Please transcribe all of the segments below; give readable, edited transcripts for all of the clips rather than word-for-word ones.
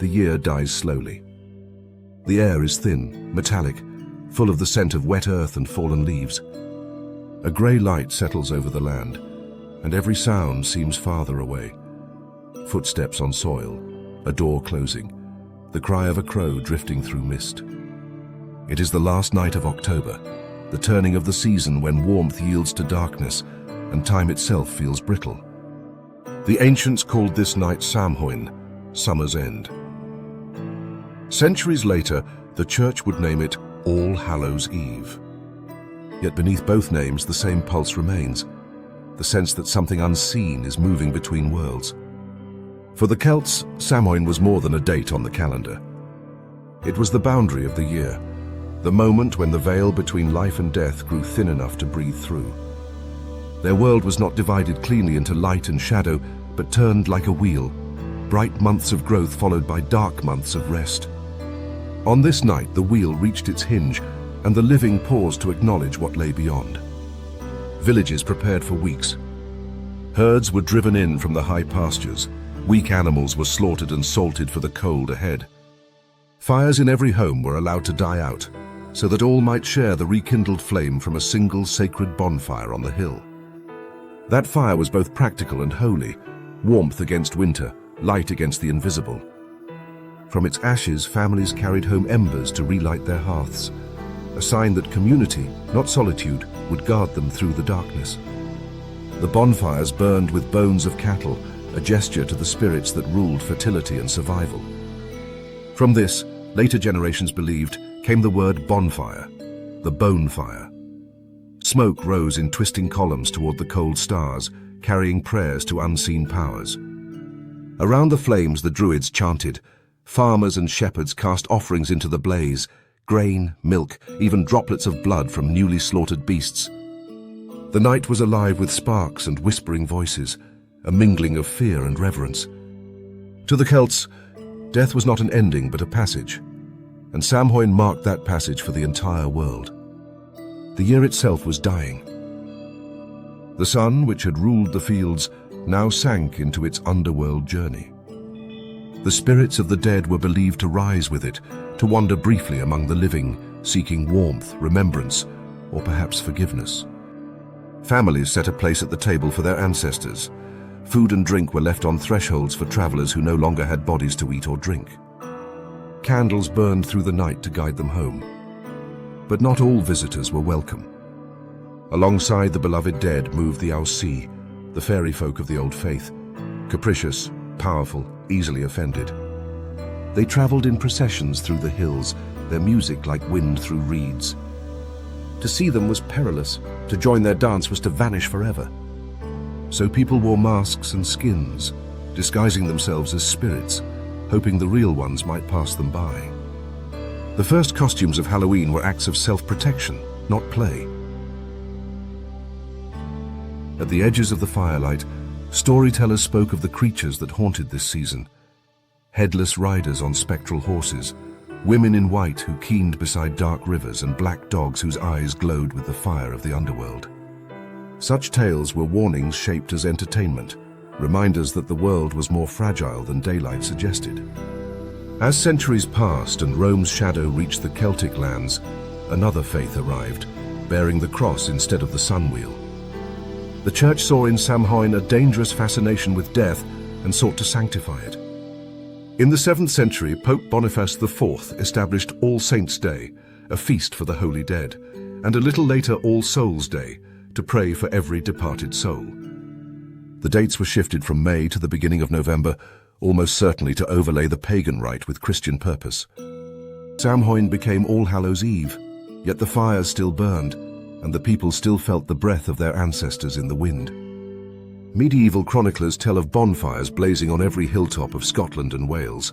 the year dies slowly. The air is thin, metallic, full of the scent of wet earth and fallen leaves. A grey light settles over the land, and every sound seems farther away. Footsteps on soil, a door closing, the cry of a crow drifting through mist. It is the last night of October, the turning of the season when warmth yields to darkness and time itself feels brittle. The ancients called this night Samhain, summer's end. Centuries later, the church would name it All Hallows Eve. Yet beneath both names, the same pulse remains, the sense that something unseen is moving between worlds. For the Celts, Samhain was more than a date on the calendar. It was the boundary of the year, the moment when the veil between life and death grew thin enough to breathe through. Their world was not divided cleanly into light and shadow, but turned like a wheel, bright months of growth followed by dark months of rest. On this night, the wheel reached its hinge, and the living paused to acknowledge what lay beyond. Villages prepared for weeks. Herds were driven in from the high pastures. Weak animals were slaughtered and salted for the cold ahead. Fires in every home were allowed to die out, so that all might share the rekindled flame from a single sacred bonfire on the hill. That fire was both practical and holy, warmth against winter, light against the invisible. From its ashes, families carried home embers to relight their hearths, a sign that community, not solitude, would guard them through the darkness. The bonfires burned with bones of cattle, a gesture to the spirits that ruled fertility and survival. From this, later generations believed, came the word bonfire, the bone fire. Smoke rose in twisting columns toward the cold stars, carrying prayers to unseen powers. Around the flames, the Druids chanted. Farmers and shepherds cast offerings into the blaze, grain, milk, even droplets of blood from newly slaughtered beasts. The night was alive with sparks and whispering voices, a mingling of fear and reverence. To the Celts, death was not an ending but a passage, and Samhain marked that passage for the entire world. The year itself was dying. The sun, which had ruled the fields, now sank into its underworld journey. The spirits of the dead were believed to rise with it, to wander briefly among the living, seeking warmth, remembrance, or perhaps forgiveness. Families set a place at the table for their ancestors. Food and drink were left on thresholds for travelers who no longer had bodies to eat or drink. Candles burned through the night to guide them home. But not all visitors were welcome. Alongside the beloved dead moved the Aussie, the fairy folk of the old faith, capricious, powerful, easily offended. They traveled in processions through the hills, their music like wind through reeds. To see them was perilous, to join their dance was to vanish forever. So people wore masks and skins, disguising themselves as spirits, hoping the real ones might pass them by. The first costumes of Halloween were acts of self-protection, not play. At the edges of the firelight, storytellers spoke of the creatures that haunted this season. Headless riders on spectral horses, women in white who keened beside dark rivers, and black dogs whose eyes glowed with the fire of the underworld. Such tales were warnings shaped as entertainment, reminders that the world was more fragile than daylight suggested. As centuries passed and Rome's shadow reached the Celtic lands, another faith arrived, bearing the cross instead of the sun wheel. The church saw in Samhain a dangerous fascination with death and sought to sanctify it. In the 7th century, Pope Boniface IV established All Saints' Day, a feast for the holy dead, and a little later All Souls' Day, to pray for every departed soul. The dates were shifted from May to the beginning of November, almost certainly to overlay the pagan rite with Christian purpose. Samhain became All Hallows Eve, yet the fires still burned, and the people still felt the breath of their ancestors in the wind. Medieval chroniclers tell of bonfires blazing on every hilltop of Scotland and Wales.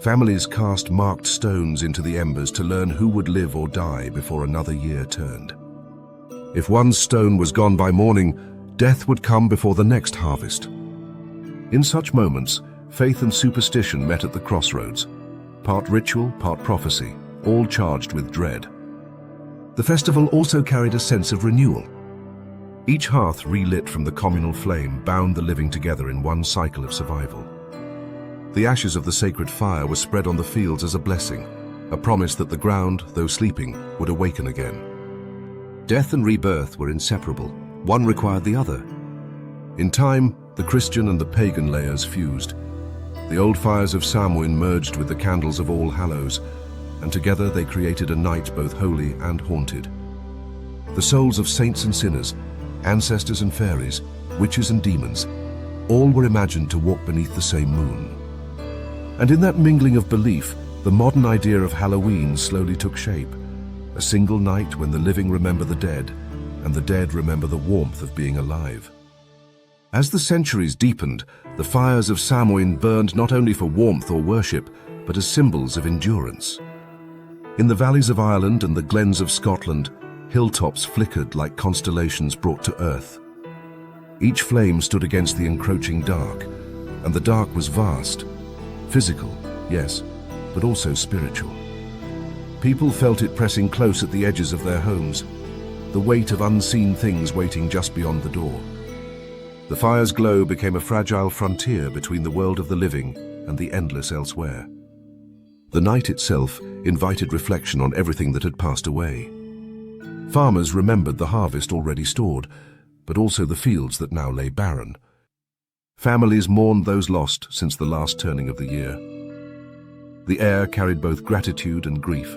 Families cast marked stones into the embers to learn who would live or die before another year turned. If one stone was gone by morning, death would come before the next harvest. In such moments, faith and superstition met at the crossroads, part ritual, part prophecy, all charged with dread. The festival also carried a sense of renewal. Each hearth relit from the communal flame bound the living together in one cycle of survival. The ashes of the sacred fire were spread on the fields as a blessing, a promise that the ground, though sleeping, would awaken again. Death and rebirth were inseparable. One required the other. In time, the Christian and the pagan layers fused. The old fires of Samhain merged with the candles of All Hallows, and together they created a night both holy and haunted. The souls of saints and sinners, ancestors and fairies, witches and demons, all were imagined to walk beneath the same moon. And in that mingling of belief, the modern idea of Halloween slowly took shape, a single night when the living remember the dead, and the dead remember the warmth of being alive. As the centuries deepened, the fires of Samhain burned not only for warmth or worship, but as symbols of endurance. In the valleys of Ireland and the glens of Scotland, hilltops flickered like constellations brought to earth. Each flame stood against the encroaching dark, and the dark was vast, physical, yes, but also spiritual. People felt it pressing close at the edges of their homes, the weight of unseen things waiting just beyond the door. The fire's glow became a fragile frontier between the world of the living and the endless elsewhere. The night itself invited reflection on everything that had passed away. Farmers remembered the harvest already stored, but also the fields that now lay barren. Families mourned those lost since the last turning of the year. The air carried both gratitude and grief.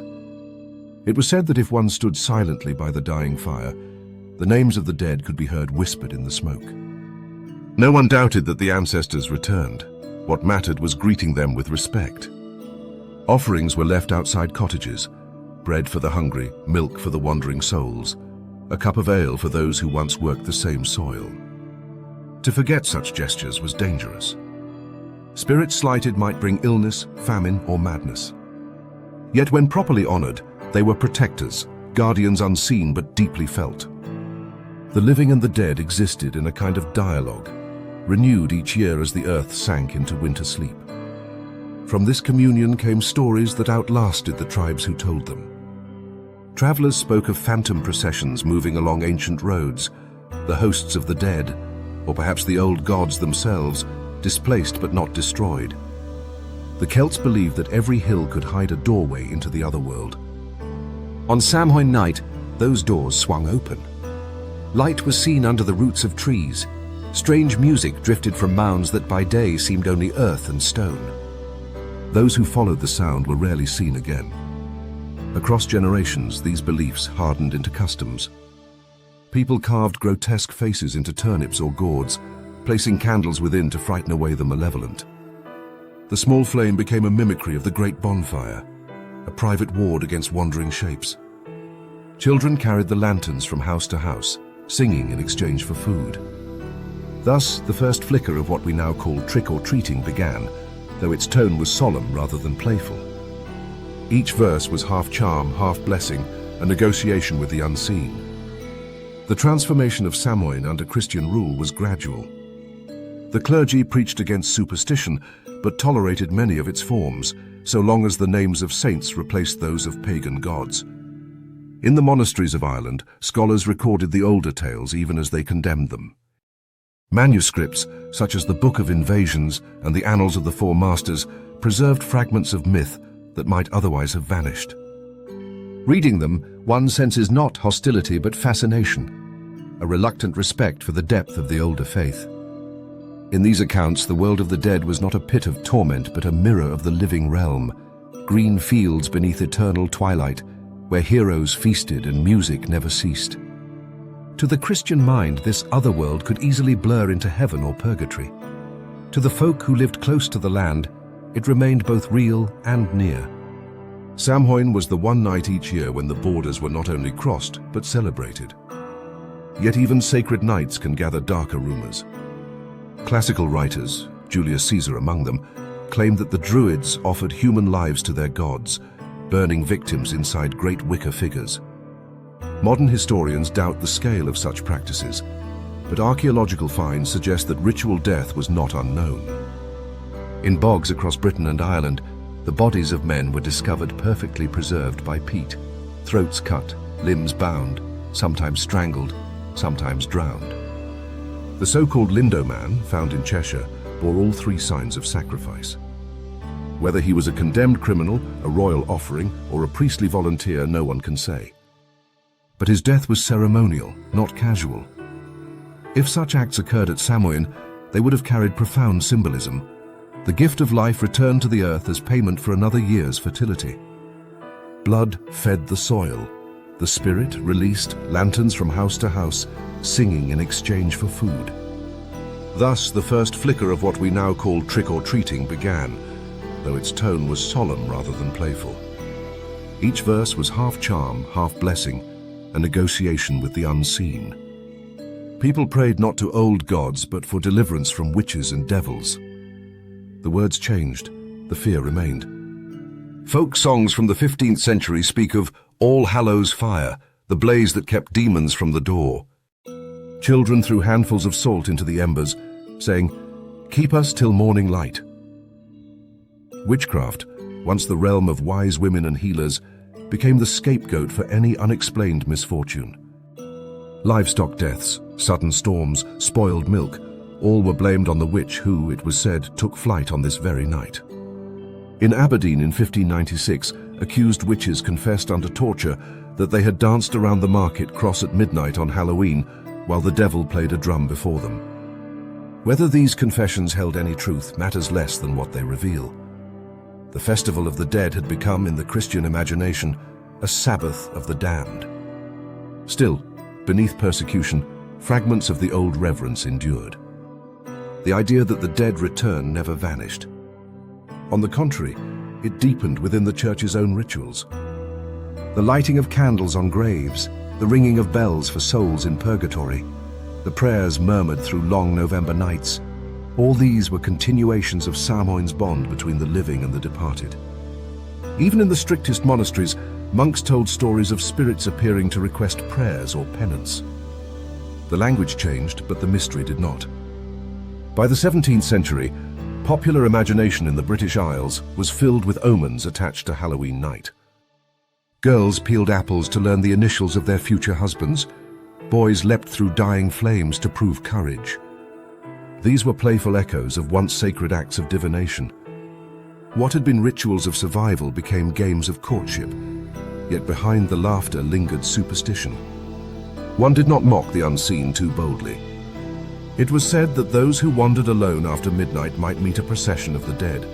It was said that if one stood silently by the dying fire, the names of the dead could be heard whispered in the smoke. No one doubted that the ancestors returned. What mattered was greeting them with respect. Offerings were left outside cottages, bread for the hungry, milk for the wandering souls, a cup of ale for those who once worked the same soil. To forget such gestures was dangerous. Spirits slighted might bring illness, famine, or madness. Yet when properly honored, they were protectors, guardians unseen but deeply felt. The living and the dead existed in a kind of dialogue, renewed each year as the earth sank into winter sleep. From this communion came stories that outlasted the tribes who told them. Travelers spoke of phantom processions moving along ancient roads, the hosts of the dead, or perhaps the old gods themselves, displaced but not destroyed. The Celts believed that every hill could hide a doorway into the other world. On Samhain night, those doors swung open. Light was seen under the roots of trees. Strange music drifted from mounds that by day seemed only earth and stone. Those who followed the sound were rarely seen again. Across generations, these beliefs hardened into customs. People carved grotesque faces into turnips or gourds, placing candles within to frighten away the malevolent. The small flame became a mimicry of the great bonfire, a private ward against wandering shapes. Children carried the lanterns from house to house, singing in exchange for food. Thus, the first flicker of what we now call trick-or-treating began, though its tone was solemn rather than playful. Each verse was half charm, half blessing, a negotiation with the unseen. The transformation of Samhain under Christian rule was gradual. The clergy preached against superstition, but tolerated many of its forms, so long as the names of saints replaced those of pagan gods. In the monasteries of Ireland, scholars recorded the older tales even as they condemned them. Manuscripts, such as the Book of Invasions and the Annals of the Four Masters, preserved fragments of myth that might otherwise have vanished. Reading them, one senses not hostility but fascination, a reluctant respect for the depth of the older faith. In these accounts, the world of the dead was not a pit of torment but a mirror of the living realm, green fields beneath eternal twilight, where heroes feasted and music never ceased. To the Christian mind, this other world could easily blur into heaven or purgatory. To the folk who lived close to the land, it remained both real and near. Samhain was the one night each year when the borders were not only crossed, but celebrated. Yet even sacred nights can gather darker rumors. Classical writers, Julius Caesar among them, claimed that the Druids offered human lives to their gods, burning victims inside great wicker figures. Modern historians doubt the scale of such practices, but archaeological finds suggest that ritual death was not unknown. In bogs across Britain and Ireland, the bodies of men were discovered perfectly preserved by peat, throats cut, limbs bound, sometimes strangled, sometimes drowned. The so-called Lindo man, found in Cheshire, bore all three signs of sacrifice. Whether he was a condemned criminal, a royal offering, or a priestly volunteer, no one can say. But his death was ceremonial, not casual. If such acts occurred at Samhain, they would have carried profound symbolism. The gift of life returned to the earth as payment for another year's fertility. Blood fed the soil. The spirit released lanterns from house to house, singing in exchange for food. Thus, the first flicker of what we now call trick-or-treating began, though its tone was solemn rather than playful. Each verse was half charm, half blessing, a negotiation with the unseen. People prayed not to old gods, but for deliverance from witches and devils. The words changed, the fear remained. Folk songs from the 15th century speak of All Hallows fire, the blaze that kept demons from the door. Children threw handfuls of salt into the embers, saying, "Keep us till morning light." Witchcraft, once the realm of wise women and healers, became the scapegoat for any unexplained misfortune. Livestock deaths, sudden storms, spoiled milk, all were blamed on the witch who, it was said, took flight on this very night. In Aberdeen in 1596, accused witches confessed under torture that they had danced around the market cross at midnight on Halloween while the devil played a drum before them. Whether these confessions held any truth matters less than what they reveal. The Festival of the Dead had become, in the Christian imagination, a Sabbath of the damned. Still, beneath persecution, fragments of the old reverence endured. The idea that the dead return never vanished. On the contrary, it deepened within the church's own rituals. The lighting of candles on graves, the ringing of bells for souls in purgatory, the prayers murmured through long November nights, all these were continuations of Samhain's bond between the living and the departed. Even in the strictest monasteries, monks told stories of spirits appearing to request prayers or penance. The language changed, but the mystery did not. By the 17th century, popular imagination in the British Isles was filled with omens attached to Halloween night. Girls peeled apples to learn the initials of their future husbands. Boys leapt through dying flames to prove courage. These were playful echoes of once sacred acts of divination. What had been rituals of survival became games of courtship, yet behind the laughter lingered superstition. One did not mock the unseen too boldly. It was said that those who wandered alone after midnight might meet a procession of the dead,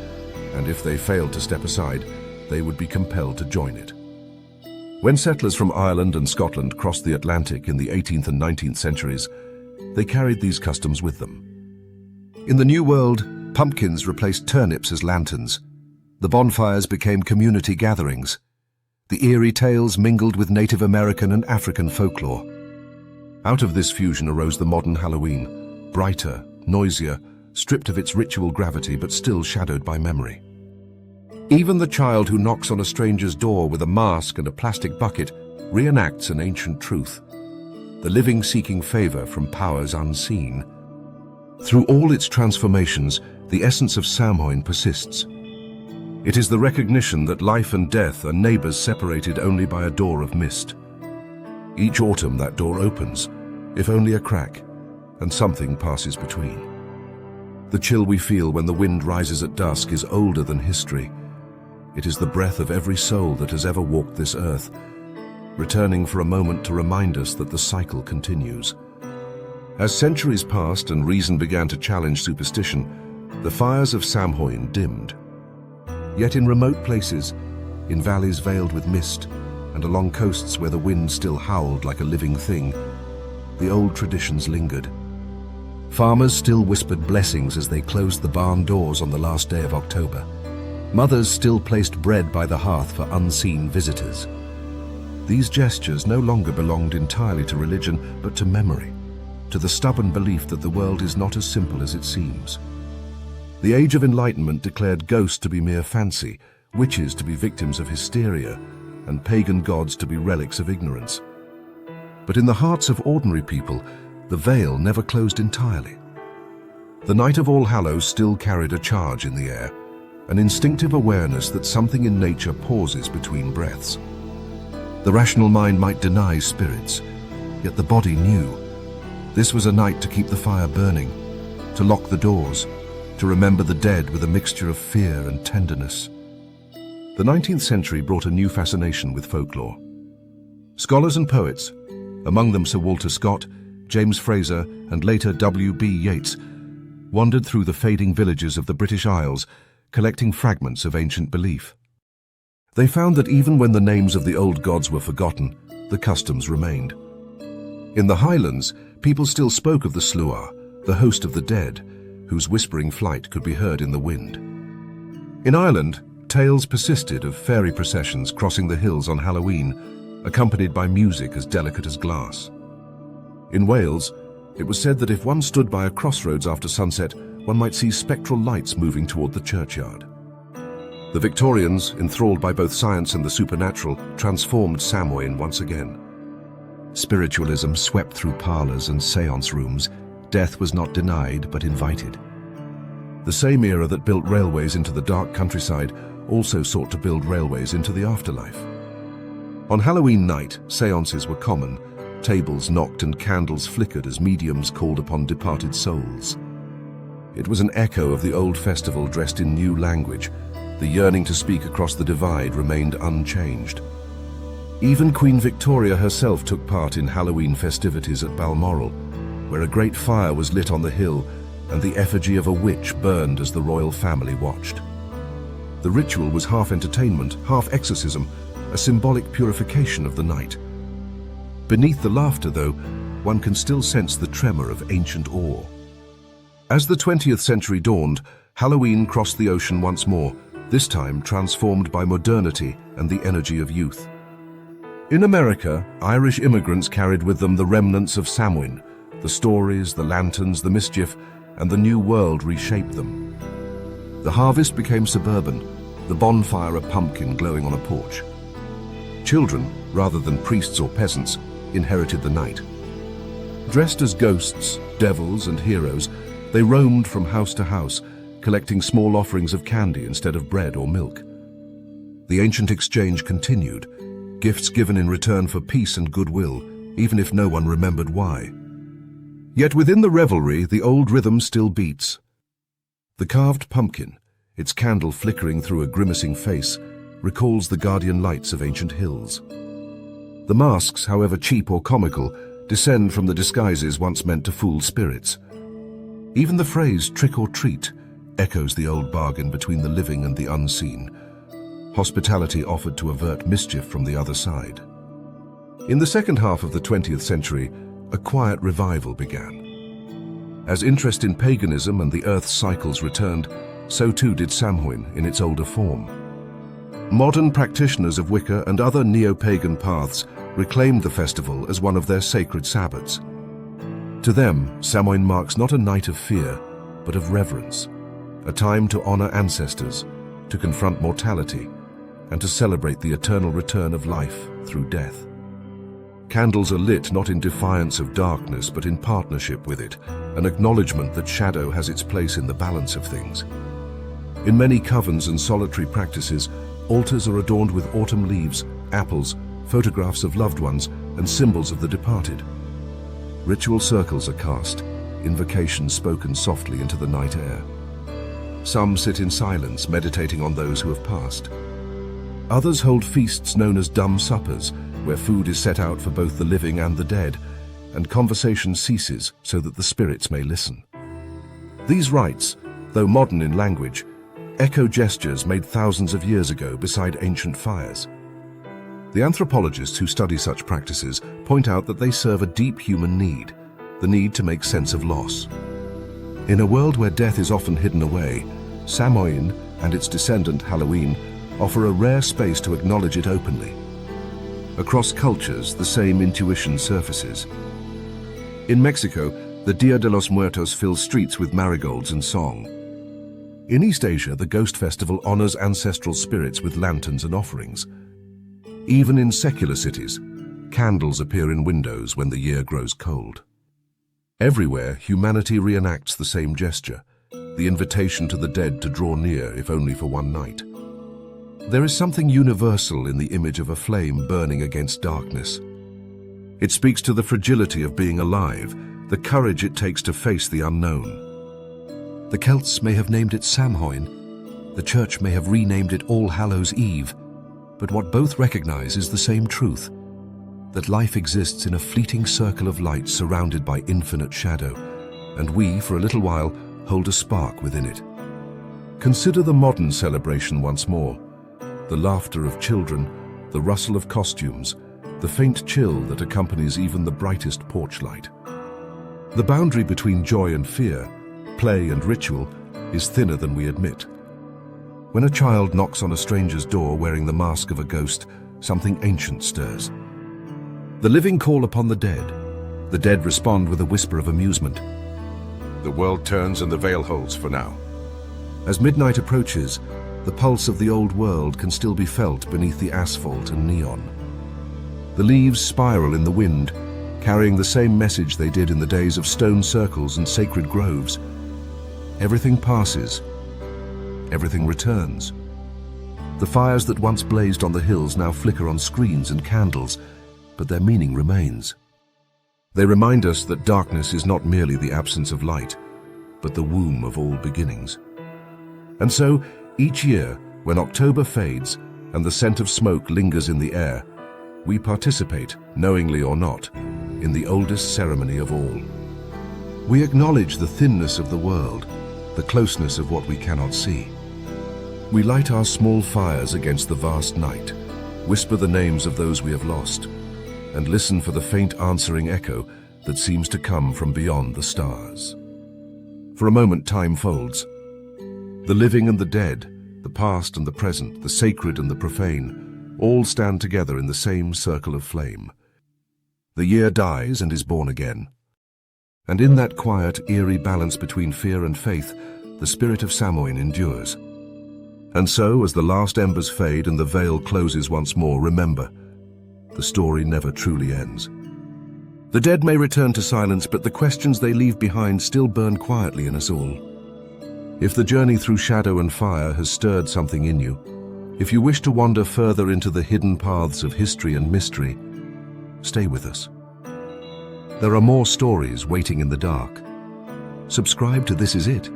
and if they failed to step aside, they would be compelled to join it. When settlers from Ireland and Scotland crossed the Atlantic in the 18th and 19th centuries, they carried these customs with them. In the New World, pumpkins replaced turnips as lanterns. The bonfires became community gatherings. The eerie tales mingled with Native American and African folklore. Out of this fusion arose the modern Halloween, brighter, noisier, stripped of its ritual gravity but still shadowed by memory. Even the child who knocks on a stranger's door with a mask and a plastic bucket reenacts an ancient truth, the living seeking favor from powers unseen. Through all its transformations, the essence of Samhain persists. It is the recognition that life and death are neighbors separated only by a door of mist. Each autumn that door opens, if only a crack, and something passes between. The chill we feel when the wind rises at dusk is older than history. It is the breath of every soul that has ever walked this earth, returning for a moment to remind us that the cycle continues. As centuries passed and reason began to challenge superstition, the fires of Samhain dimmed. Yet in remote places, in valleys veiled with mist, and along coasts where the wind still howled like a living thing, the old traditions lingered. Farmers still whispered blessings as they closed the barn doors on the last day of October. Mothers still placed bread by the hearth for unseen visitors. These gestures no longer belonged entirely to religion, but to memory, to the stubborn belief that the world is not as simple as it seems. The Age of Enlightenment declared ghosts to be mere fancy, witches to be victims of hysteria, and pagan gods to be relics of ignorance. But in the hearts of ordinary people, the veil never closed entirely. The night of All Hallows still carried a charge in the air, an instinctive awareness that something in nature pauses between breaths. The rational mind might deny spirits, yet the body knew. This was a night to keep the fire burning, to lock the doors, to remember the dead with a mixture of fear and tenderness. The 19th century brought a new fascination with folklore. Scholars and poets, among them Sir Walter Scott, James Fraser, and later W.B. Yeats, wandered through the fading villages of the British Isles, collecting fragments of ancient belief. They found that even when the names of the old gods were forgotten, the customs remained. In the Highlands, people still spoke of the Sluagh, the host of the dead, whose whispering flight could be heard in the wind. In Ireland, tales persisted of fairy processions crossing the hills on Halloween, accompanied by music as delicate as glass. In Wales, it was said that if one stood by a crossroads after sunset, one might see spectral lights moving toward the churchyard. The Victorians, enthralled by both science and the supernatural, transformed Samhain once again. Spiritualism swept through parlors and seance rooms. Death was not denied, but invited. The same era that built railways into the dark countryside also sought to build railways into the afterlife. On Halloween night, seances were common. Tables knocked and candles flickered as mediums called upon departed souls. It was an echo of the old festival dressed in new language. The yearning to speak across the divide remained unchanged. Even Queen Victoria herself took part in Halloween festivities at Balmoral, where a great fire was lit on the hill and the effigy of a witch burned as the royal family watched. The ritual was half entertainment, half exorcism, a symbolic purification of the night. Beneath the laughter, though, one can still sense the tremor of ancient awe. As the 20th century dawned, Halloween crossed the ocean once more, this time transformed by modernity and the energy of youth. In America, Irish immigrants carried with them the remnants of Samhain, the stories, the lanterns, the mischief, and the new world reshaped them. The harvest became suburban, the bonfire a pumpkin glowing on a porch. Children, rather than priests or peasants, inherited the night. Dressed as ghosts, devils, and heroes, they roamed from house to house, collecting small offerings of candy instead of bread or milk. The ancient exchange continued, gifts given in return for peace and goodwill, even if no one remembered why. Yet within the revelry, the old rhythm still beats. The carved pumpkin, its candle flickering through a grimacing face, recalls the guardian lights of ancient hills. The masks, however cheap or comical, descend from the disguises once meant to fool spirits. Even the phrase trick or treat echoes the old bargain between the living and the unseen, hospitality offered to avert mischief from the other side. In the second half of the 20th century, a quiet revival began. As interest in paganism and the earth's cycles returned, so too did Samhain in its older form. Modern practitioners of Wicca and other neo-pagan paths reclaimed the festival as one of their sacred Sabbats. To them, Samhain marks not a night of fear, but of reverence, a time to honor ancestors, to confront mortality, and to celebrate the eternal return of life through death. Candles are lit not in defiance of darkness, but in partnership with it, an acknowledgement that shadow has its place in the balance of things. In many covens and solitary practices, altars are adorned with autumn leaves, apples, photographs of loved ones, and symbols of the departed. Ritual circles are cast, invocations spoken softly into the night air. Some sit in silence, meditating on those who have passed. Others hold feasts known as dumb suppers, where food is set out for both the living and the dead, and conversation ceases so that the spirits may listen. These rites, though modern in language, echo gestures made thousands of years ago beside ancient fires. The anthropologists who study such practices point out that they serve a deep human need, the need to make sense of loss. In a world where death is often hidden away, Samhain and its descendant Halloween offer a rare space to acknowledge it openly. Across cultures, the same intuition surfaces. In Mexico, the Dia de los Muertos fills streets with marigolds and song. In East Asia, the Ghost Festival honors ancestral spirits with lanterns and offerings. Even in secular cities, candles appear in windows when the year grows cold. Everywhere, humanity reenacts the same gesture, the invitation to the dead to draw near, if only for one night. There is something universal in the image of a flame burning against darkness. It speaks to the fragility of being alive, the courage it takes to face the unknown. The Celts may have named it Samhain, the Church may have renamed it All Hallows Eve, but what both recognize is the same truth, that life exists in a fleeting circle of light surrounded by infinite shadow, and we, for a little while, hold a spark within it. Consider the modern celebration once more, the laughter of children, the rustle of costumes, the faint chill that accompanies even the brightest porch light. The boundary between joy and fear, play and ritual, is thinner than we admit. When a child knocks on a stranger's door wearing the mask of a ghost, something ancient stirs. The living call upon the dead respond with a whisper of amusement. The world turns and the veil holds for now. As midnight approaches, the pulse of the old world can still be felt beneath the asphalt and neon. The leaves spiral in the wind, carrying the same message they did in the days of stone circles and sacred groves. Everything passes. Everything returns. The fires that once blazed on the hills now flicker on screens and candles, but their meaning remains. They remind us that darkness is not merely the absence of light, but the womb of all beginnings. And so, each year, when October fades and the scent of smoke lingers in the air, we participate, knowingly or not, in the oldest ceremony of all. We acknowledge the thinness of the world, the closeness of what we cannot see. We light our small fires against the vast night, whisper the names of those we have lost, and listen for the faint answering echo that seems to come from beyond the stars. For a moment, time folds. The living and the dead, the past and the present, the sacred and the profane, all stand together in the same circle of flame. The year dies and is born again. And in that quiet, eerie balance between fear and faith, the spirit of Samhain endures. And so, as the last embers fade and the veil closes once more, remember, the story never truly ends. The dead may return to silence, but the questions they leave behind still burn quietly in us all. If the journey through shadow and fire has stirred something in you, if you wish to wander further into the hidden paths of history and mystery, stay with us. There are more stories waiting in the dark. Subscribe to This Is It,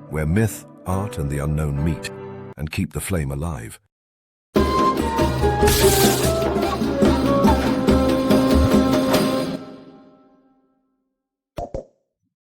where myth, art, and the unknown meet and keep the flame alive.